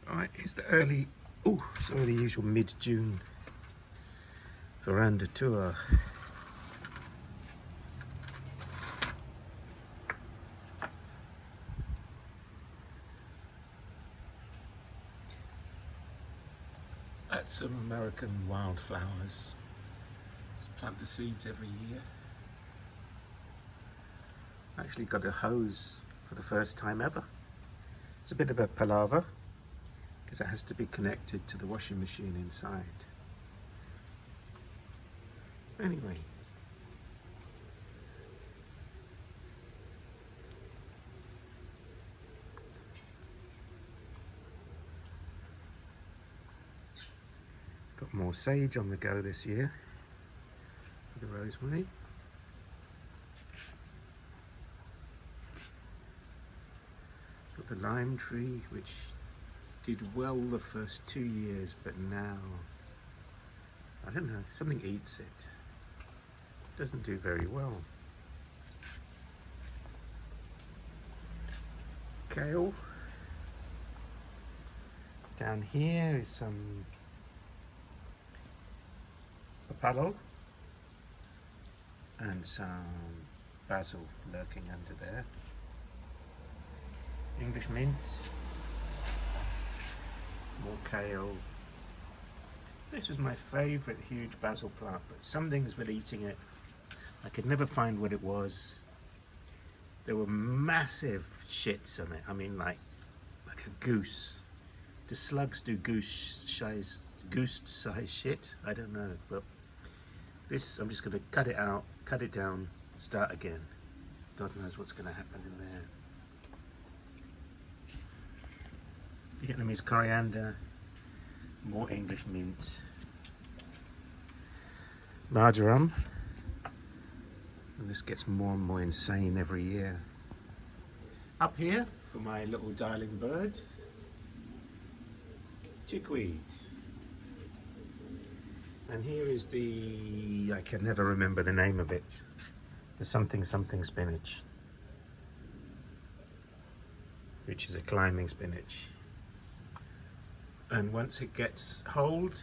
Right, it's the early, the usual mid-June veranda tour. That's some American wildflowers. Just plant the seeds every year. Actually got a hose for the first time ever. It's a bit of a palaver because it has to be connected to the washing machine inside. Anyway. Got more sage on the go this year for the rosemary. Got the lime tree, which did well the first 2 years, but now, I don't know, something eats it. Doesn't do very well. Kale. Down here is some papalo and some basil lurking under there. English mint, more kale. This was my favourite huge basil plant, but something's been eating it. I could never find what it was. There were massive shits on it. I mean, like a goose. Do slugs do goose size shit? I don't know, but this, I'm just going to cut it out, cut it down, start again. God knows what's going to happen in there. Vietnamese coriander, more English mint, marjoram, and this gets more and more insane every year. Up here, for my little darling bird, chickweed. And here is the, I can never remember the name of it, the something spinach, which is a climbing spinach. And once it gets hold,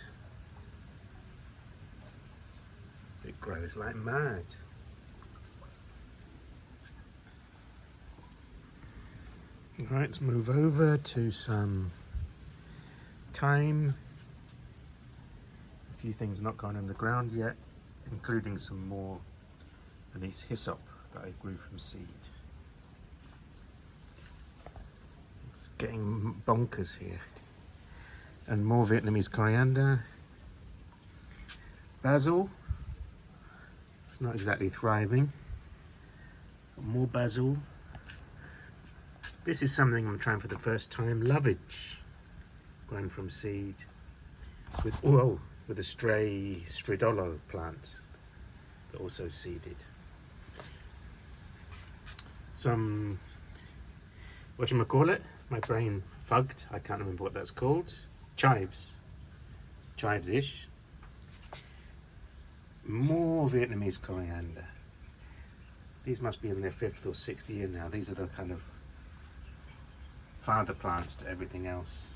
it grows like mad. Right, let's move over to some thyme. A few things not gone in the ground yet, including some more of these hyssop that I grew from seed. It's getting bonkers here. And more Vietnamese coriander. Basil. It's not exactly thriving. More basil. This is something I'm trying for the first time. Lovage. Grown from seed. With a stray stridolo plant. That also seeded. Some, whatchamacallit? My brain fugged. I can't remember what that's called. Chives-ish. More Vietnamese coriander. These must be in their 5th or 6th year now. These are the kind of father plants to everything else.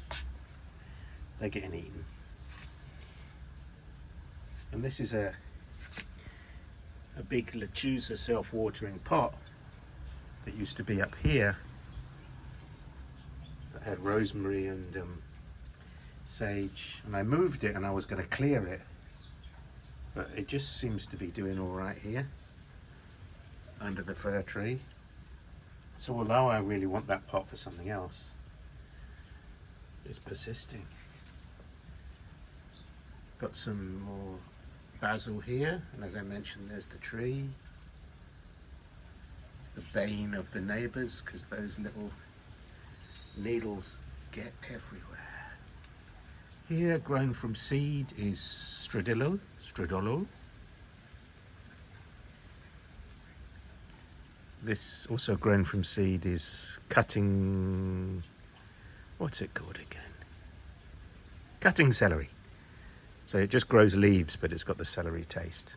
They're getting eaten. And this is a big lechuza self-watering pot that used to be up here that had rosemary and sage, and I moved it and I was going to clear it, but it just seems to be doing all right here under the fir tree. So although I really want that pot for something else, it's persisting. Got some more basil here, and as I mentioned, there's the tree. It's the bane of the neighbours because those little needles get everywhere. Here, grown from seed, is stridolo. This, also grown from seed, is cutting, what's it called again? Cutting celery. So it just grows leaves, but it's got the celery taste.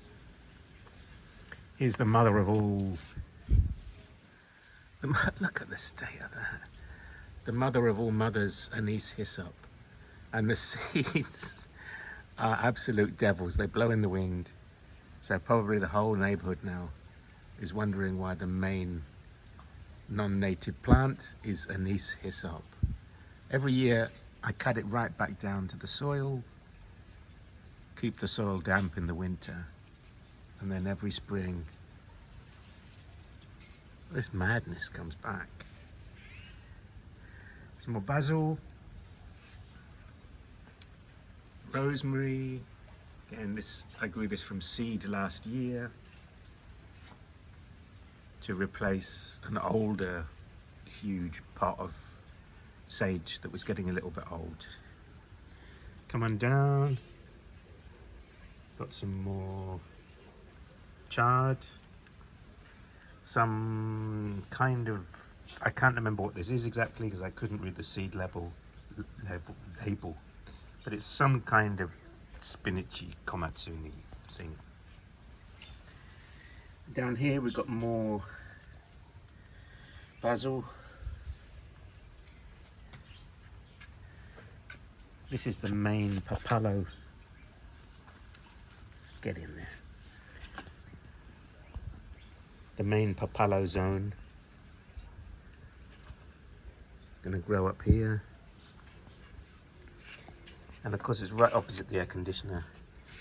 Here's the mother of all. Look at the state of that. the mother of all mothers, anise hyssop. And the seeds are absolute devils. They blow in the wind. So probably the whole neighborhood now is wondering why the main non-native plant is anise hyssop. Every year I cut it right back down to the soil, keep the soil damp in the winter, and then every spring this madness comes back. Some more basil, rosemary. Again, this I grew this from seed last year to replace an older huge pot of sage that was getting a little bit old. Come on down. Got some more chard. Some kind of, I can't remember what this is exactly because I couldn't read the seed label, but it's some kind of spinachy komatsuni thing. Down here we've got more basil. This is the main papalo. Get in there. The main papalo zone. It's going to grow up here. And of course it's right opposite the air conditioner.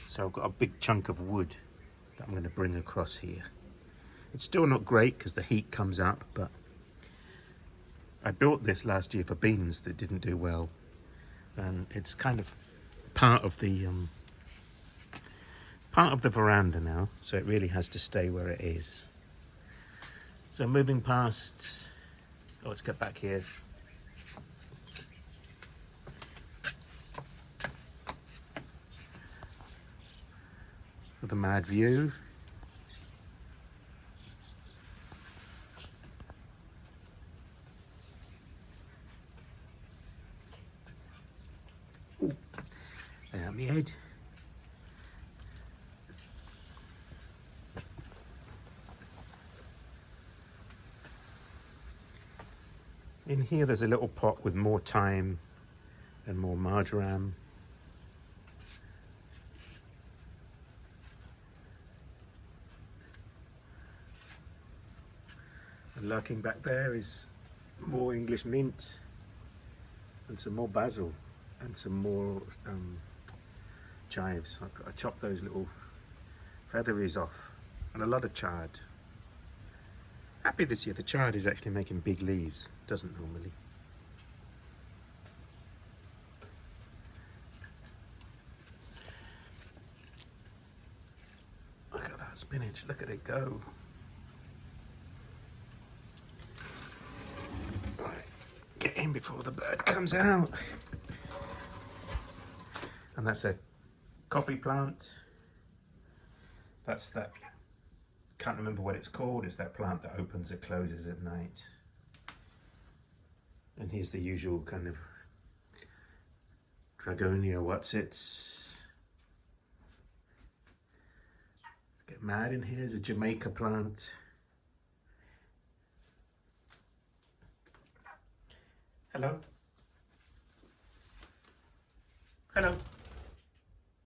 So I've got a big chunk of wood that I'm going to bring across here. It's still not great because the heat comes up, but I built this last year for beans that didn't do well. And it's kind of part of the veranda now, so it really has to stay where it is. So moving past, oh, let's get back here. For the mad view. Ooh, on the edge. In here there's a little pot with more thyme and more marjoram. And lurking back there is more English mint and some more basil and some more chives. I chopped those little featheries off and a lot of chard. Happy this year, the chard is actually making big leaves, doesn't normally. Look at that spinach, look at it go. Right, get in before the bird comes out. And that's a coffee plant. That's that. Can't remember what it's called. It's that plant that opens and closes at night. And here's the usual kind of Dragonia what's-its. Let's get mad in here. There's a Jamaica plant. Hello? Hello?